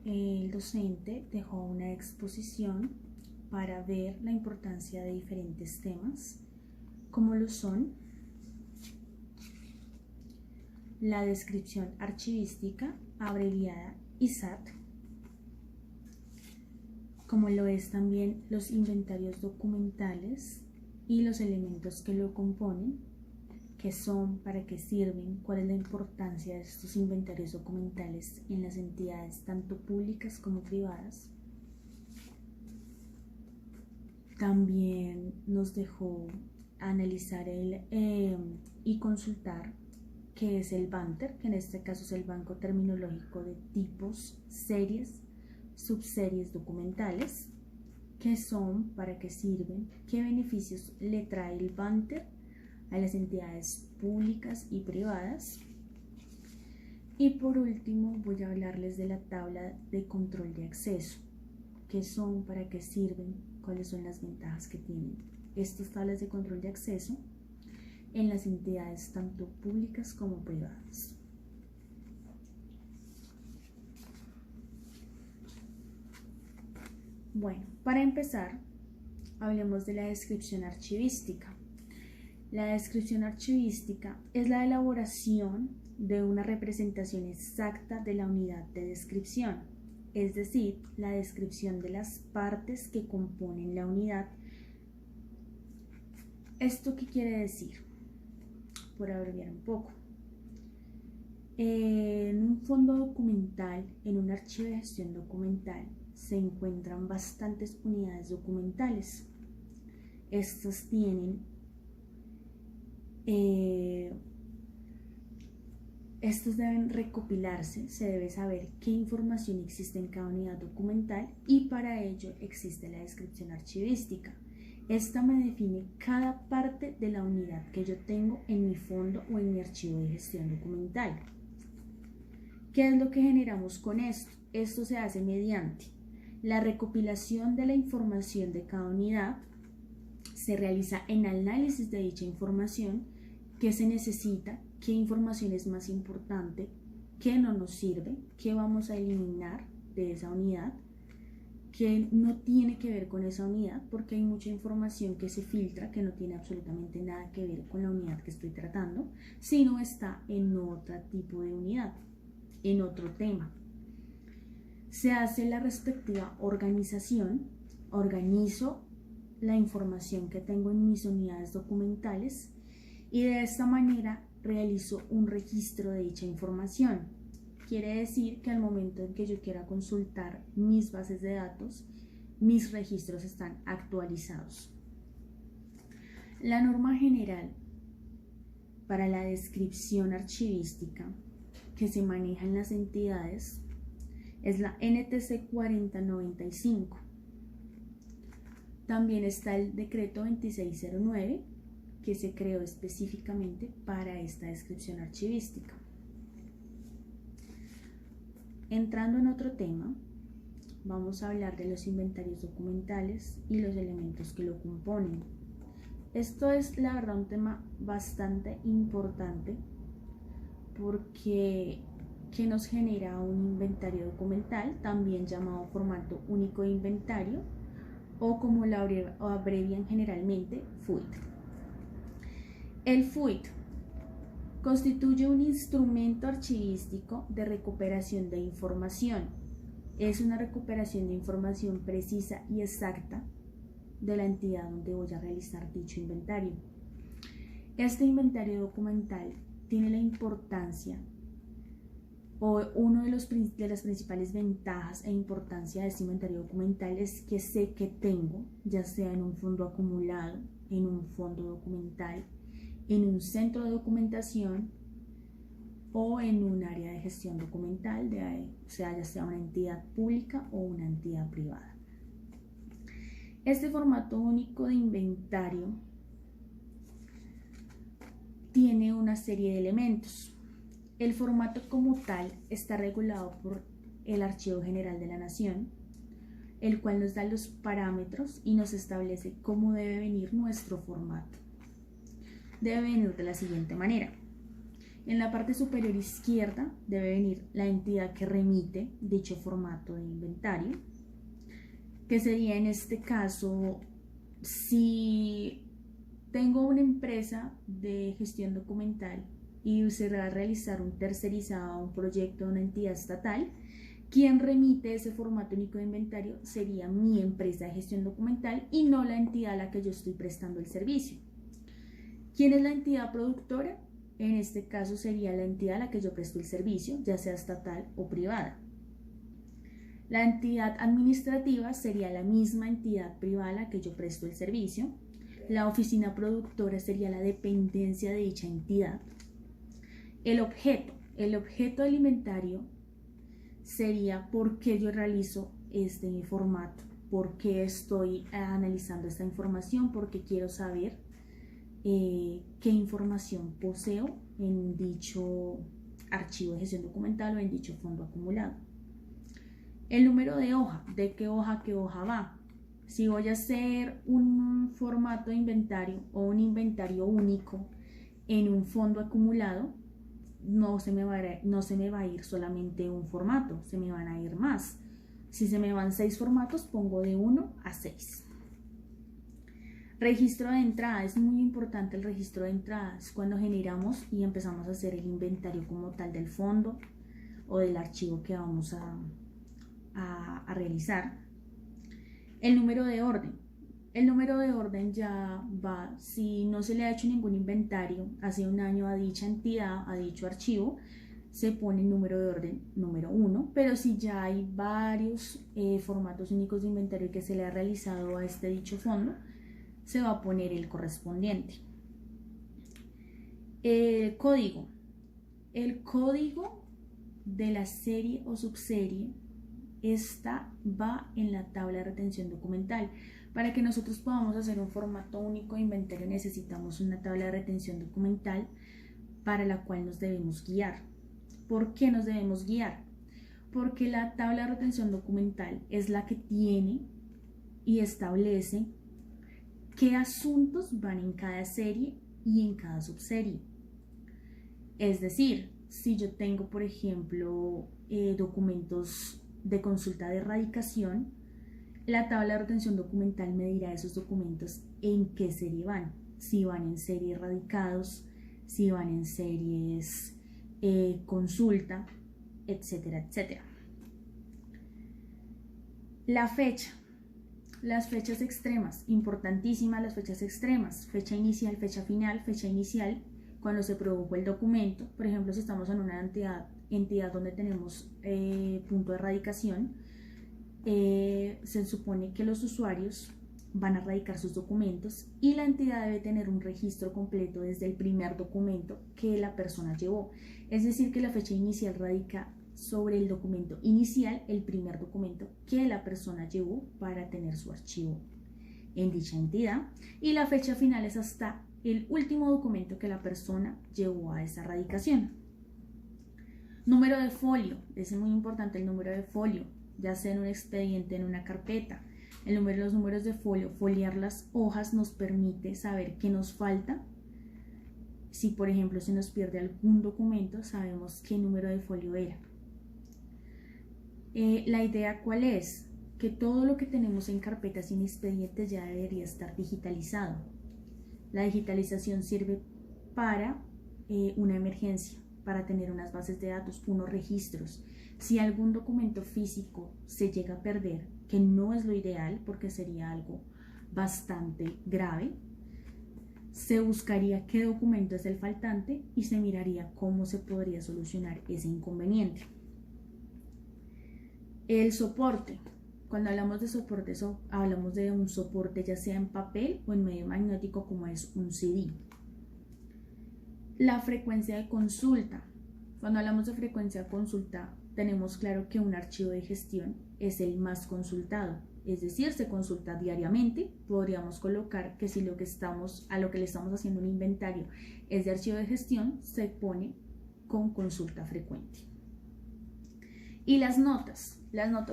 el docente dejó una exposición para ver la importancia de diferentes temas, como lo son la descripción archivística, abreviada ISAT, como lo es también los inventarios documentales y los elementos que lo componen, qué son, para qué sirven, cuál es la importancia de estos inventarios documentales en las entidades tanto públicas como privadas. También nos dejó analizar y consultar qué es el BANTER, que en este caso es el Banco Terminológico de Tipos, Series, Subseries Documentales, qué son, para qué sirven, qué beneficios le trae el BANTER a las entidades públicas y privadas. Y por último voy a hablarles de la tabla de control de acceso, qué son, para qué sirven, cuáles son las ventajas que tienen estas tablas de control de acceso en las entidades tanto públicas como privadas. Bueno, para empezar, hablemos de la descripción archivística. La descripción archivística es la elaboración de una representación exacta de la unidad de descripción, es decir, la descripción de las partes que componen la unidad. ¿Esto qué quiere decir? Por abreviar un poco. En un fondo documental, en un archivo de gestión documental, se encuentran bastantes unidades documentales. Estas tienen estos deben recopilarse, se debe saber qué información existe en cada unidad documental y para ello existe la descripción archivística. Esta me define cada parte de la unidad que yo tengo en mi fondo o en mi archivo de gestión documental. ¿Qué es lo que generamos con esto? Esto se hace mediante la recopilación de la información de cada unidad, se realiza el análisis de dicha información, qué se necesita, qué información es más importante, qué no nos sirve, qué vamos a eliminar de esa unidad, qué no tiene que ver con esa unidad, porque hay mucha información que se filtra que no tiene absolutamente nada que ver con la unidad que estoy tratando, sino está en otro tipo de unidad, en otro tema. Se hace la respectiva organización, organizo la información que tengo en mis unidades documentales y de esta manera realizo un registro de dicha información. Quiere decir que al momento en que yo quiera consultar mis bases de datos, mis registros están actualizados. La norma general para la descripción archivística que se maneja en las entidades es la NTC 4095. También está el decreto 2609 que se creó específicamente para esta descripción archivística. Entrando en otro tema, vamos a hablar de los inventarios documentales y los elementos que lo componen. Esto es, la verdad, un tema bastante importante porque ¿qué nos genera un inventario documental? También llamado formato único de inventario o como lo abrevian generalmente, FUID. El FUID constituye un instrumento archivístico de recuperación de información. Es una recuperación de información precisa y exacta de la entidad donde voy a realizar dicho inventario. Este inventario documental tiene la importancia o una de las principales ventajas e importancia de este inventario documental es que sé que tengo, ya sea en un fondo acumulado, en un fondo documental, en un centro de documentación o en un área de gestión documental, o sea, ya sea una entidad pública o una entidad privada. Este formato único de inventario tiene una serie de elementos. El formato como tal está regulado por el Archivo General de la Nación, el cual nos da los parámetros y nos establece cómo debe venir nuestro formato. Debe venir de la siguiente manera. En la parte superior izquierda debe venir la entidad que remite dicho formato de inventario, que sería en este caso, si tengo una empresa de gestión documental y se va a realizar un tercerizado, un proyecto de una entidad estatal, quien remite ese formato único de inventario sería mi empresa de gestión documental y no la entidad a la que yo estoy prestando el servicio. ¿Quién es la entidad productora? En este caso sería la entidad a la que yo presto el servicio, ya sea estatal o privada. La entidad administrativa sería la misma entidad privada a la que yo presto el servicio. La oficina productora sería la dependencia de dicha entidad. El objeto del inventario sería por qué yo realizo este formato, por qué estoy analizando esta información, por qué quiero saber qué información poseo en dicho archivo de gestión documental o en dicho fondo acumulado. El número de hoja, de qué hoja va. Si voy a hacer un formato de inventario o un inventario único en un fondo acumulado, no se me va a ir solamente un formato, se me van a ir más. Si se me van 6 formatos, pongo de 1 a 6. Registro de entrada, es muy importante el registro de entradas cuando generamos y empezamos a hacer el inventario como tal del fondo o del archivo que vamos a realizar. El número de orden. El número de orden ya va, si no se le ha hecho ningún inventario hace un año a dicha entidad, a dicho archivo, se pone el número de orden número 1, pero si ya hay varios formatos únicos de inventario que se le ha realizado a este dicho fondo, se va a poner el correspondiente. El código. El código de la serie o subserie, esta va en la tabla de retención documental. Para que nosotros podamos hacer un formato único de inventario necesitamos una tabla de retención documental para la cual nos debemos guiar. ¿Por qué nos debemos guiar? Porque la tabla de retención documental es la que tiene y establece qué asuntos van en cada serie y en cada subserie. Es decir, si yo tengo, por ejemplo, documentos de consulta de erradicación, la tabla de retención documental me dirá esos documentos en qué serie van. Si van en serie erradicados, si van en series consulta, etcétera, etcétera. La fecha. Las fechas extremas, importantísimas las fechas extremas, fecha inicial, fecha final, fecha inicial, cuando se produjo el documento. Por ejemplo, si estamos en una entidad donde tenemos punto de erradicación, se supone que los usuarios van a erradicar sus documentos y la entidad debe tener un registro completo desde el primer documento que la persona llevó. Es decir, que la fecha inicial radica sobre el documento inicial, el primer documento que la persona llevó para tener su archivo en dicha entidad, y la fecha final es hasta el último documento que la persona llevó a esa erradicación. Número de folio, es muy importante el número de folio, ya sea en un expediente, en una carpeta. Los números de folio, foliar las hojas nos permite saber qué nos falta. Si por ejemplo se nos pierde algún documento, sabemos qué número de folio era. La idea ¿cuál es? Que todo lo que tenemos en carpetas y en expedientes ya debería estar digitalizado. La digitalización sirve para una emergencia, para tener unas bases de datos, unos registros. Si algún documento físico se llega a perder, que no es lo ideal porque sería algo bastante grave, se buscaría qué documento es el faltante y se miraría cómo se podría solucionar ese inconveniente. El soporte. Cuando hablamos de soporte, hablamos de un soporte ya sea en papel o en medio magnético como es un CD. La frecuencia de consulta. Cuando hablamos de frecuencia de consulta, tenemos claro que un archivo de gestión es el más consultado, es decir, se consulta diariamente. Podríamos colocar que si a lo que le estamos haciendo un inventario es de archivo de gestión, se pone con consulta frecuente. Y las notas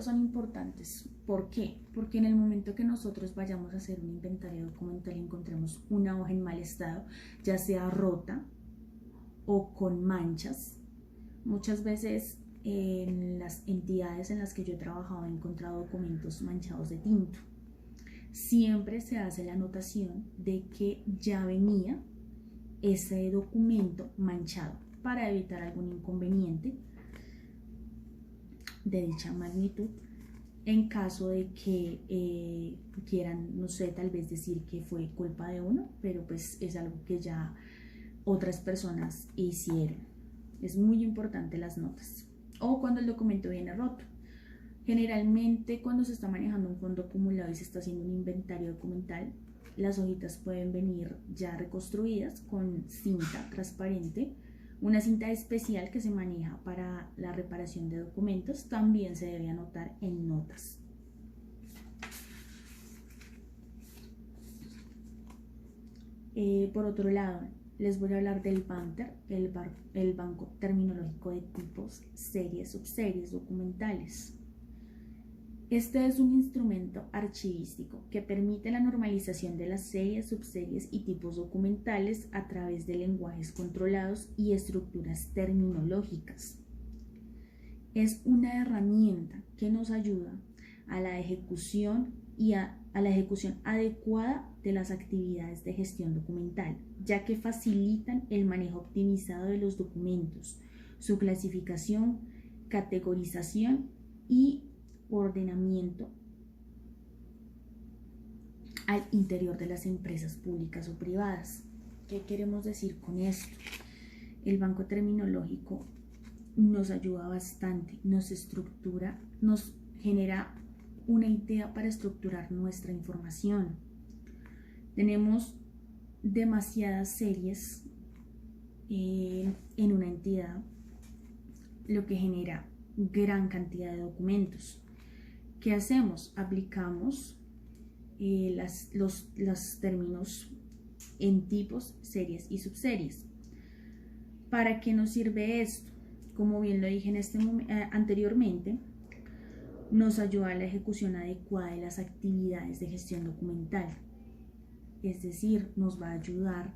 son importantes. ¿Por qué? Porque en el momento que nosotros vayamos a hacer un inventario documental y encontremos una hoja en mal estado, ya sea rota o con manchas. Muchas veces en las entidades en las que yo he trabajado he encontrado documentos manchados de tinta. Siempre se hace la anotación de que ya venía ese documento manchado para evitar algún inconveniente de dicha magnitud en caso de que quieran, no sé, tal vez decir que fue culpa de uno, pero pues es algo que ya otras personas hicieron. Es muy importante las notas. O cuando el documento viene roto. Generalmente cuando se está manejando un fondo acumulado y se está haciendo un inventario documental, las hojitas pueden venir ya reconstruidas con cinta transparente. Una cinta especial que se maneja para la reparación de documentos también se debe anotar en notas. Por otro lado, les voy a hablar del BANTER, el Banco Terminológico de Tipos, Series, Subseries, Documentales. Este es un instrumento archivístico que permite la normalización de las series, subseries y tipos documentales a través de lenguajes controlados y estructuras terminológicas. Es una herramienta que nos ayuda a la ejecución a la ejecución adecuada de las actividades de gestión documental, ya que facilitan el manejo optimizado de los documentos, su clasificación, categorización y ordenamiento al interior de las empresas públicas o privadas. ¿Qué queremos decir con esto? El banco terminológico nos ayuda bastante, nos estructura, nos genera una idea para estructurar nuestra información. Tenemos demasiadas series en una entidad, lo que genera gran cantidad de documentos. ¿Qué hacemos? Aplicamos los términos en tipos, series y subseries. ¿Para qué nos sirve esto? Como bien lo dije anteriormente, nos ayuda a la ejecución adecuada de las actividades de gestión documental. Es decir, nos va a ayudar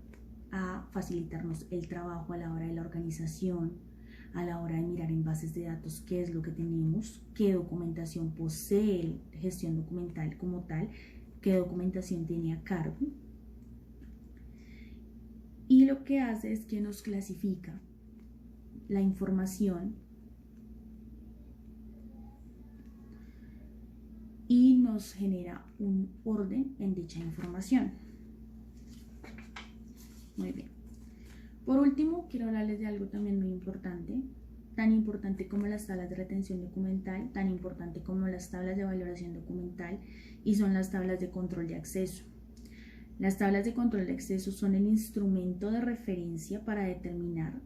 a facilitarnos el trabajo a la hora de la organización, a la hora de mirar en bases de datos qué es lo que tenemos, qué documentación posee la gestión documental como tal, qué documentación tiene a cargo. Y lo que hace es que nos clasifica la información y nos genera un orden en dicha información. Muy bien. Por último, quiero hablarles de algo también muy importante, tan importante como las tablas de retención documental, tan importante como las tablas de valoración documental, y son las tablas de control de acceso. Las tablas de control de acceso son el instrumento de referencia para determinar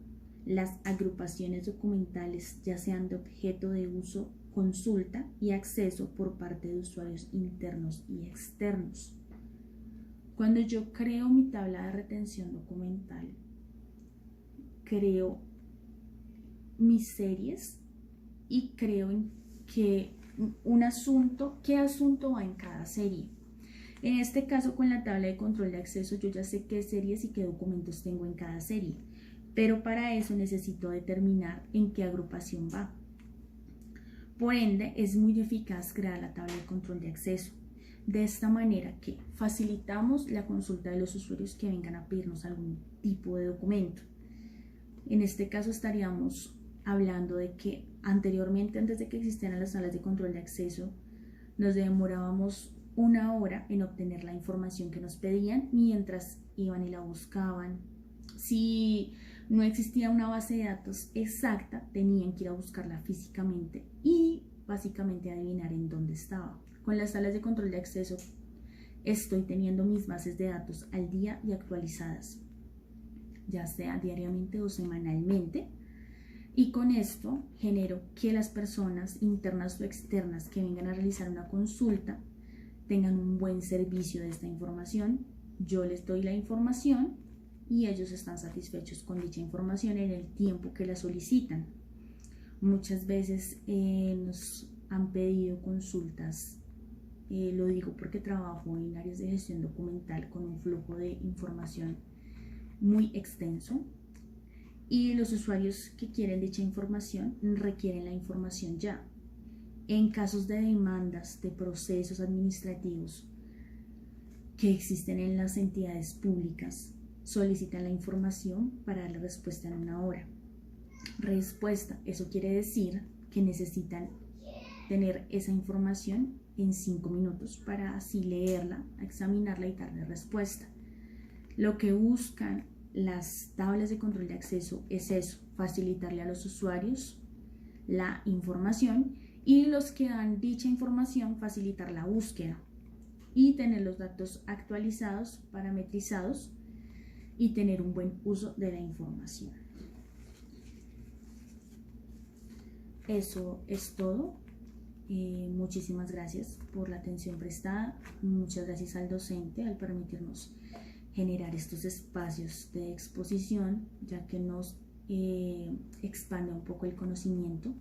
las agrupaciones documentales, ya sean de objeto de uso, consulta y acceso por parte de usuarios internos y externos. Cuando yo creo mi tabla de retención documental, creo mis series y creo en qué asunto va en cada serie. En este caso, con la tabla de control de acceso, yo ya sé qué series y qué documentos tengo en cada serie, pero para eso necesito determinar en qué agrupación va. Por ende, es muy eficaz crear la tabla de control de acceso. De esta manera que facilitamos la consulta de los usuarios que vengan a pedirnos algún tipo de documento. En este caso estaríamos hablando de que anteriormente, antes de que existieran las tablas de control de acceso, nos demorábamos 1 hora en obtener la información que nos pedían mientras iban y la buscaban. Si no existía una base de datos exacta, tenían que ir a buscarla físicamente y básicamente adivinar en dónde estaba. Con las tablas de control de acceso estoy teniendo mis bases de datos al día y actualizadas, ya sea diariamente o semanalmente, y con esto genero que las personas internas o externas que vengan a realizar una consulta tengan un buen servicio de esta información. Yo les doy la información y ellos están satisfechos con dicha información en el tiempo que la solicitan. Muchas veces nos han pedido consultas, lo digo porque trabajo en áreas de gestión documental con un flujo de información muy extenso, y los usuarios que quieren dicha información requieren la información ya. En casos de demandas de procesos administrativos que existen en las entidades públicas, solicitan la información para dar respuesta en 1 hora. Respuesta, eso quiere decir que necesitan tener esa información en 5 minutos para así leerla, examinarla y darle respuesta. Lo que buscan las tablas de control de acceso es eso, facilitarle a los usuarios la información y los que dan dicha información facilitar la búsqueda y tener los datos actualizados, parametrizados y tener un buen uso de la información. Eso es todo. Muchísimas gracias por la atención prestada. Muchas gracias al docente al permitirnos generar estos espacios de exposición, ya que nos expande un poco el conocimiento,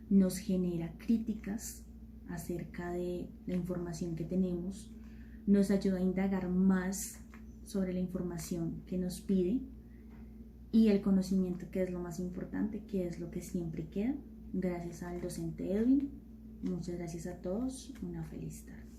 nos genera críticas acerca de la información que tenemos, nos ayuda a indagar más sobre la información que nos pide y el conocimiento, que es lo más importante, que es lo que siempre queda. Gracias al docente Edwin. Muchas gracias a todos. Una feliz tarde.